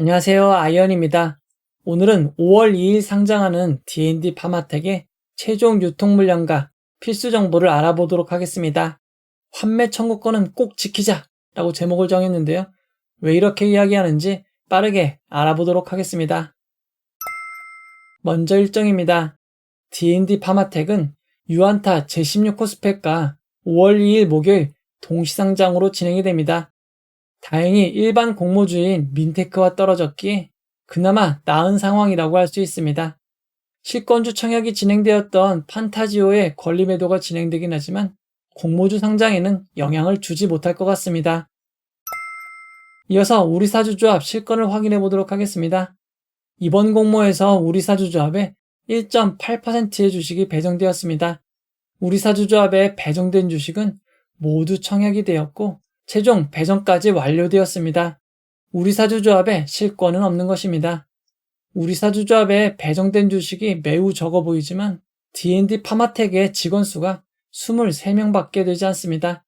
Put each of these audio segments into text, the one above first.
안녕하세요. 아이언입니다. 오늘은 5월 2일 상장하는 D&D 파마텍의 최종 유통 물량과 필수 정보를 알아보도록 하겠습니다. 환매 청구권은 꼭 지키자! 라고 제목을 정했는데요. 왜 이렇게 이야기하는지 빠르게 알아보도록 하겠습니다. 먼저 일정입니다. D&D 파마텍은 유안타 제16호 스펙과 5월 2일 목요일 동시상장으로 진행이 됩니다. 다행히 일반 공모주인 민테크와 떨어졌기에 그나마 나은 상황이라고 할 수 있습니다. 실권주 청약이 진행되었던 판타지오의 권리 매도가 진행되긴 하지만 공모주 상장에는 영향을 주지 못할 것 같습니다. 이어서 우리사주조합 실권을 확인해 보도록 하겠습니다. 이번 공모에서 우리사주조합에 1.8%의 주식이 배정되었습니다. 우리사주조합에 배정된 주식은 모두 청약이 되었고 최종 배정까지 완료되었습니다. 우리사주조합에 실권은 없는 것입니다. 우리사주조합에 배정된 주식이 매우 적어 보이지만 D&D 파마텍의 직원 수가 23명밖에 되지 않습니다.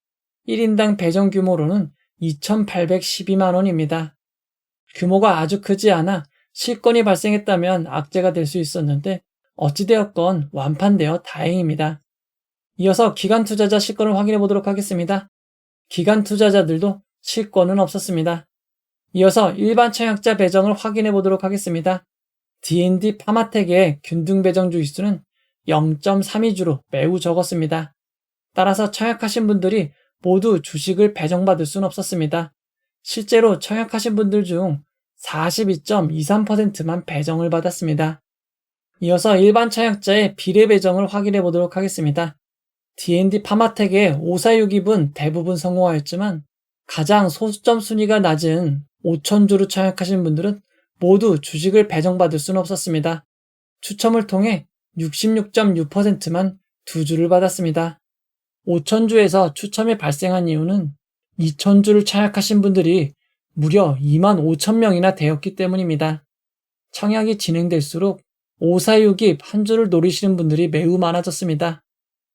1인당 배정 규모로는 2,812만 원입니다. 규모가 아주 크지 않아 실권이 발생했다면 악재가 될 수 있었는데 어찌되었건 완판되어 다행입니다. 이어서 기관 투자자 실권을 확인해 보도록 하겠습니다. 기관 투자자들도 실권은 없었습니다. 이어서 일반 청약자 배정을 확인해 보도록 하겠습니다. D&D 파마텍의 균등 배정 주의수는 0.32주로 매우 적었습니다. 따라서 청약하신 분들이 모두 주식을 배정받을 수는 없었습니다. 실제로 청약하신 분들 중 42.23%만 배정을 받았습니다. 이어서 일반 청약자의 비례 배정을 확인해 보도록 하겠습니다. D&D 파마텍의 546입은 대부분 성공하였지만 가장 소수점 순위가 낮은 5,000주를 청약하신 분들은 모두 주식을 배정받을 수는 없었습니다. 추첨을 통해 66.6%만 2주를 받았습니다. 5,000주에서 추첨이 발생한 이유는 2,000주를 청약하신 분들이 무려 25,000명이나 되었기 때문입니다. 청약이 진행될수록 546입 한 주를 노리시는 분들이 매우 많아졌습니다.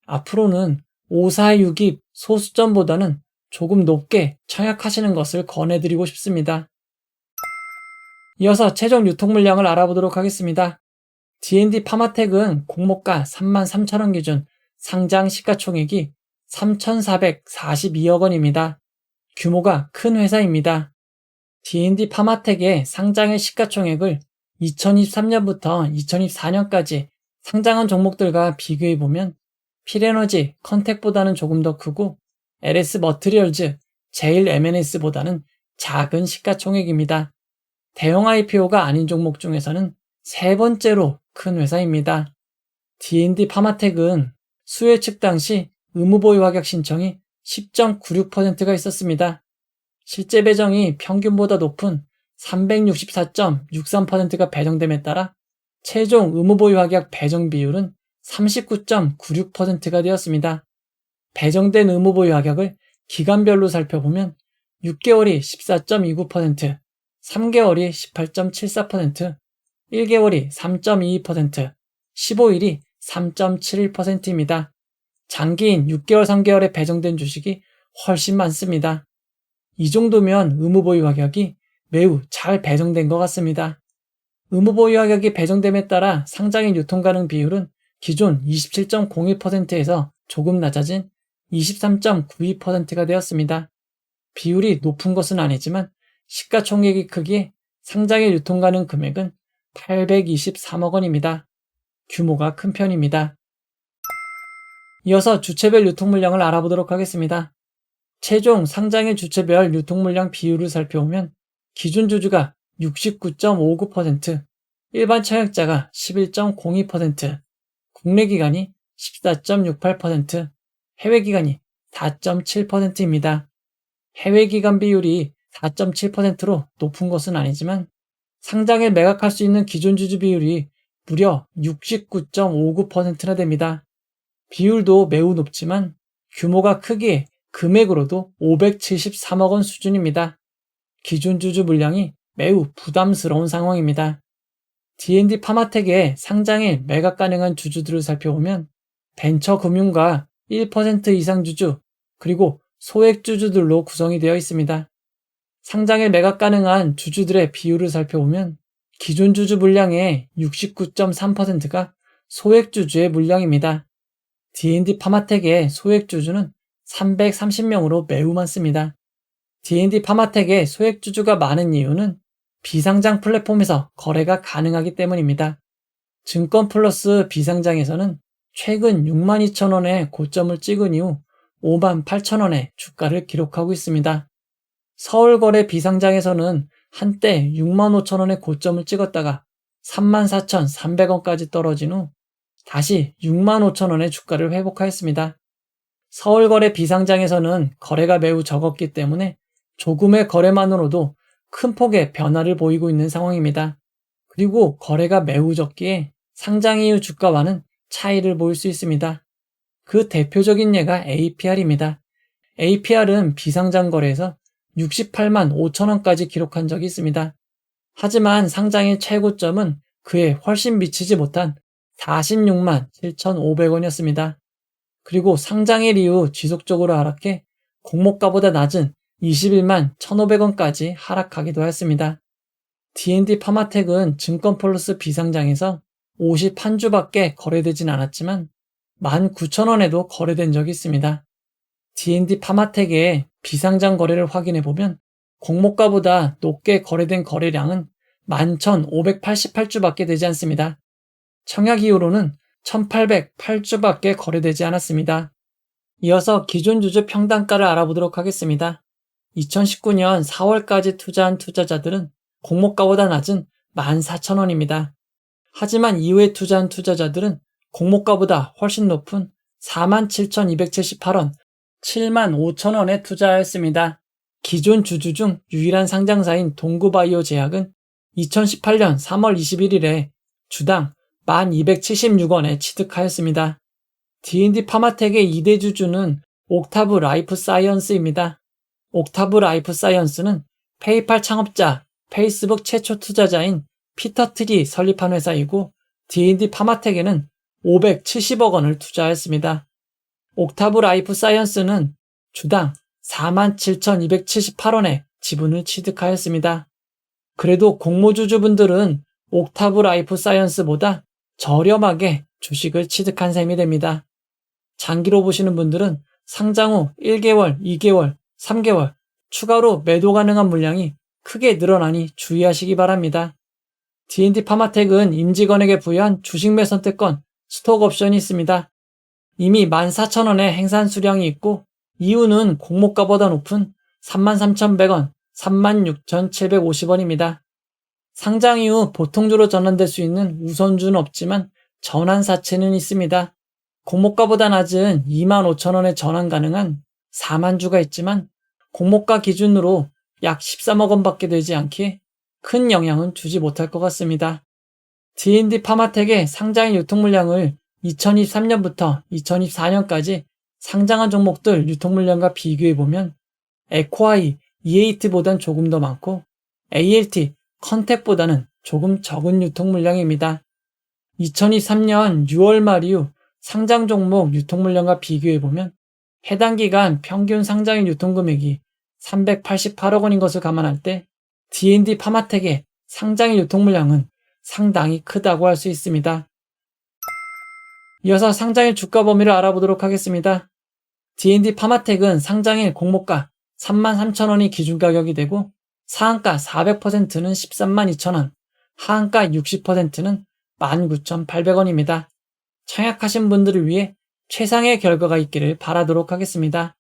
앞으로는 546입 소수점보다는 조금 높게 청약하시는 것을 권해드리고 싶습니다. 이어서 최종 유통 물량을 알아보도록 하겠습니다. D&D 파마텍은 공모가 33,000원 기준 상장 시가총액이 3,442억 원입니다. 규모가 큰 회사입니다. D&D 파마텍의 상장의 시가총액을 2023년부터 2024년까지 상장한 종목들과 비교해보면 필에너지, 컨택보다는 조금 더 크고 LS 머트리얼즈, 제일 M&S보다는 작은 시가총액입니다. 대형 IPO가 아닌 종목 중에서는 세 번째로 큰 회사입니다. D&D 파마텍은 수요 측 당시 의무보유 확약 신청이 10.96%가 있었습니다. 실제 배정이 평균보다 높은 364.63%가 배정됨에 따라 최종 의무보유 확약 배정 비율은 39.96%가 되었습니다. 배정된 의무보유 확약을 기간별로 살펴보면 6개월이 14.29%, 3개월이 18.74%, 1개월이 3.22%, 15일이 3.71%입니다. 장기인 6개월, 3개월에 배정된 주식이 훨씬 많습니다. 이 정도면 의무보유 확약이 매우 잘 배정된 것 같습니다. 의무보유 확약이 배정됨에 따라 상장인 유통가능 비율은 기존 27.01%에서 조금 낮아진 23.92%가 되었습니다. 비율이 높은 것은 아니지만 시가총액이 크기에 상장의 유통가능 금액은 823억 원입니다. 규모가 큰 편입니다. 이어서 주체별 유통 물량을 알아보도록 하겠습니다. 최종 상장의 주체별 유통 물량 비율을 살펴보면 기준 주주가 69.59%, 일반 청약자가 11.02%, 국내 기관이 14.68%, 해외 기관이 4.7%입니다. 해외 기관 비율이 4.7%로 높은 것은 아니지만 상장에 매각할 수 있는 기존 주주 비율이 무려 69.59%나 됩니다. 비율도 매우 높지만 규모가 크기에 금액으로도 573억 원 수준입니다. 기존 주주 물량이 매우 부담스러운 상황입니다. D&D 파마텍의 상장에 매각 가능한 주주들을 살펴보면 벤처금융과 1% 이상 주주, 그리고 소액 주주들로 구성이 되어 있습니다. 상장일 매각 가능한 주주들의 비율을 살펴보면 기존 주주 물량의 69.3%가 소액주주의 물량입니다. D&D 파마텍의 소액주주는 330명으로 매우 많습니다. D&D 파마텍의 소액주주가 많은 이유는 비상장 플랫폼에서 거래가 가능하기 때문입니다. 증권플러스 비상장에서는 최근 62,000원의 고점을 찍은 이후 58,000원의 주가를 기록하고 있습니다. 서울거래 비상장에서는 한때 65,000원의 고점을 찍었다가 34,300원까지 떨어진 후 다시 65,000원의 주가를 회복하였습니다. 서울거래 비상장에서는 거래가 매우 적었기 때문에 조금의 거래만으로도 큰 폭의 변화를 보이고 있는 상황입니다. 그리고 거래가 매우 적기에 상장 이후 주가와는 차이를 보일 수 있습니다. 그 대표적인 예가 APR입니다. APR은 비상장 거래에서 68만 5천원까지 기록한 적이 있습니다. 하지만 상장일 최고점은 그에 훨씬 미치지 못한 46만 7,500원이었습니다. 그리고 상장일 이후 지속적으로 하락해 공모가보다 낮은 21만 1,500원까지 하락하기도 했습니다. D&D 파마텍은 증권플러스 비상장에서 51주밖에 거래되진 않았지만 19,000원에도 거래된 적이 있습니다. D&D 파마텍의 비상장 거래를 확인해보면 공모가보다 높게 거래된 거래량은 11,588주밖에 되지 않습니다. 청약 이후로는 1,808주밖에 거래되지 않았습니다. 이어서 기존 주주 평단가를 알아보도록 하겠습니다. 2019년 4월까지 투자한 투자자들은 공모가보다 낮은 14,000원입니다. 하지만 이후에 투자한 투자자들은 공모가보다 훨씬 높은 47,278원, 75,000원에 투자하였습니다. 기존 주주 중 유일한 상장사인 동구바이오 제약은 2018년 3월 21일에 주당 1,276원에 취득하였습니다. D&D 파마텍의 2대 주주는 옥타브 라이프 사이언스입니다. 옥타브 라이프 사이언스는 페이팔 창업자, 페이스북 최초 투자자인 피터 틸이 설립한 회사이고 D&D 파마텍에는 570억 원을 투자했습니다. 옥타브 라이프 사이언스는 주당 47,278원에 지분을 취득하였습니다. 그래도 공모주주분들은 옥타브 라이프 사이언스보다 저렴하게 주식을 취득한 셈이 됩니다. 장기로 보시는 분들은 상장 후 1개월, 2개월, 3개월 추가로 매도 가능한 물량이 크게 늘어나니 주의하시기 바랍니다. D&D 파마텍은 임직원에게 부여한 주식 매선택권, 스톡 옵션이 있습니다. 이미 14,000원의 행산 수량이 있고 이유는 공모가보다 높은 33,100원, 36,750원입니다. 상장 이후 보통주로 전환될 수 있는 우선주는 없지만 전환사채는 있습니다. 공모가보다 낮은 25,000원에 전환 가능한 4만주가 있지만 공모가 기준으로 약 13억 원밖에 되지 않기에 큰 영향은 주지 못할 것 같습니다. D&D 파마텍의 상장일 유통 물량을 2023년부터 2024년까지 상장한 종목들 유통 물량과 비교해보면 에코아이, E8보단 조금 더 많고 ALT, 컨택보다는 조금 적은 유통 물량입니다. 2023년 6월 말 이후 상장 종목 유통 물량과 비교해보면 해당 기간 평균 상장일 유통 금액이 388억 원인 것을 감안할 때 D&D 파마텍의 상장일 유통 물량은 상당히 크다고 할 수 있습니다. 이어서 상장일 주가 범위를 알아보도록 하겠습니다. D&D 파마텍은 상장일 공모가 33,000원이 기준 가격이 되고 상한가 400%는 13만 2천원, 하한가 60%는 19,800원입니다. 청약하신 분들을 위해 최상의 결과가 있기를 바라도록 하겠습니다.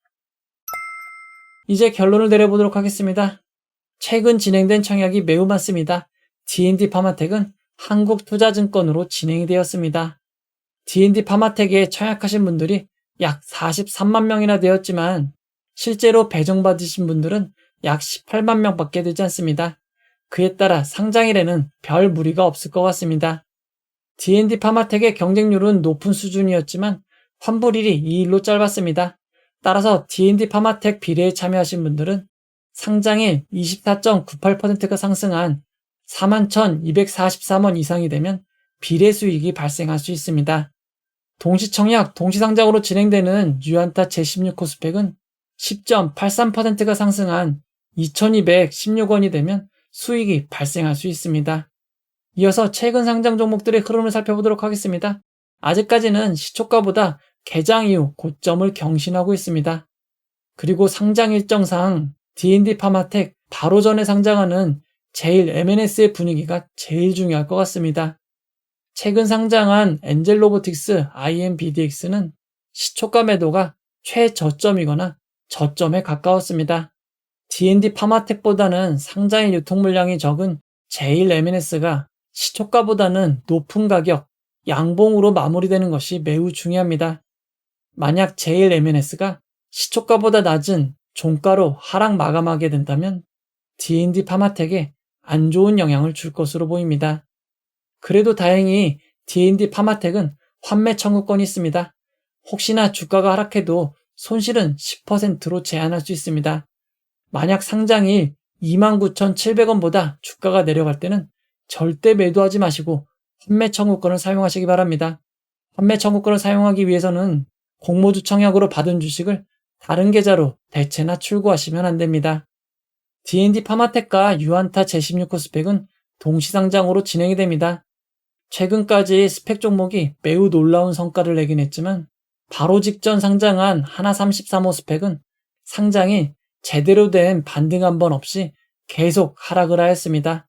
이제 결론을 내려보도록 하겠습니다. 최근 진행된 청약이 매우 많습니다. D&D 파마텍은 한국투자증권으로 진행이 되었습니다. D&D 파마텍에 청약하신 분들이 약 43만 명이나 되었지만 실제로 배정받으신 분들은 약 18만 명밖에 되지 않습니다. 그에 따라 상장일에는 별 무리가 없을 것 같습니다. D&D 파마텍의 경쟁률은 높은 수준이었지만 환불일이 2일로 짧았습니다. 따라서 D&D 파마텍 비례에 참여하신 분들은 상장일 24.98%가 상승한 41,243원 이상이 되면 비례 수익이 발생할 수 있습니다. 동시청약, 동시상장으로 진행되는 유안타 제16호 스펙은 10.83%가 상승한 2,216원이 되면 수익이 발생할 수 있습니다. 이어서 최근 상장 종목들의 흐름을 살펴보도록 하겠습니다. 아직까지는 시초가보다 개장 이후 고점을 경신하고 있습니다. 그리고 상장 일정상 D&D 파마텍 바로 전에 상장하는 제일 M&S의 분위기가 제일 중요할 것 같습니다. 최근 상장한 엔젤로보틱스 IMBDX는 시초가 매도가 최저점이거나 저점에 가까웠습니다. D&D 파마텍보다는 상장일 유통 물량이 적은 제일 M&S가 시초가보다는 높은 가격, 양봉으로 마무리되는 것이 매우 중요합니다. 만약 제일 M&S가 시초가보다 낮은 종가로 하락 마감하게 된다면 D&D 파마텍에 안 좋은 영향을 줄 것으로 보입니다. 그래도 다행히 D&D 파마텍은 환매 청구권이 있습니다. 혹시나 주가가 하락해도 손실은 10%로 제한할 수 있습니다. 만약 상장일 29,700원보다 주가가 내려갈 때는 절대 매도하지 마시고 환매 청구권을 사용하시기 바랍니다. 환매 청구권을 사용하기 위해서는 공모주 청약으로 받은 주식을 다른 계좌로 대체나 출고하시면 안 됩니다. D&D 파마텍과 유안타 제16호 스펙은 동시상장으로 진행이 됩니다. 최근까지 스펙 종목이 매우 놀라운 성과를 내긴 했지만 바로 직전 상장한 하나 33호 스펙은 상장이 제대로 된 반등 한 번 없이 계속 하락을 하였습니다.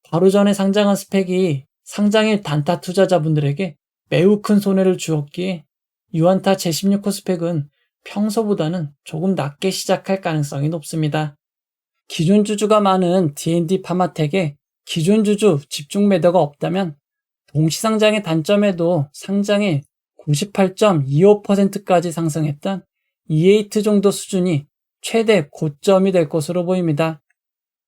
바로 전에 상장한 스펙이 상장일 단타 투자자분들에게 매우 큰 손해를 주었기에 유안타 제16호 스펙은 평소보다는 조금 낮게 시작할 가능성이 높습니다. 기존 주주가 많은 D&D 파마텍에 기존 주주 집중 매도가 없다면 동시상장의 단점에도 상장일 98.25%까지 상승했던 E8 정도 수준이 최대 고점이 될 것으로 보입니다.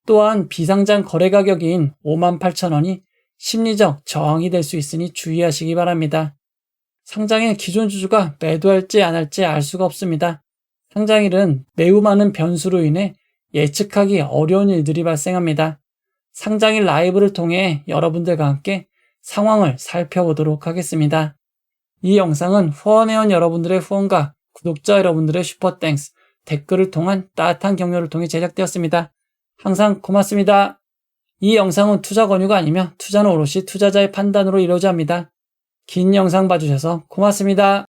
또한 비상장 거래 가격인 58,000원이 심리적 저항이 될 수 있으니 주의하시기 바랍니다. 상장일 기존 주주가 매도할지 안 할지 알 수가 없습니다. 상장일은 매우 많은 변수로 인해 예측하기 어려운 일들이 발생합니다. 상장일 라이브를 통해 여러분들과 함께 상황을 살펴보도록 하겠습니다. 이 영상은 후원회원 여러분들의 후원과 구독자 여러분들의 슈퍼땡스, 댓글을 통한 따뜻한 격려를 통해 제작되었습니다. 항상 고맙습니다. 이 영상은 투자 권유가 아니며 투자는 오롯이 투자자의 판단으로 이루어져야 합니다. 긴 영상 봐주셔서 고맙습니다.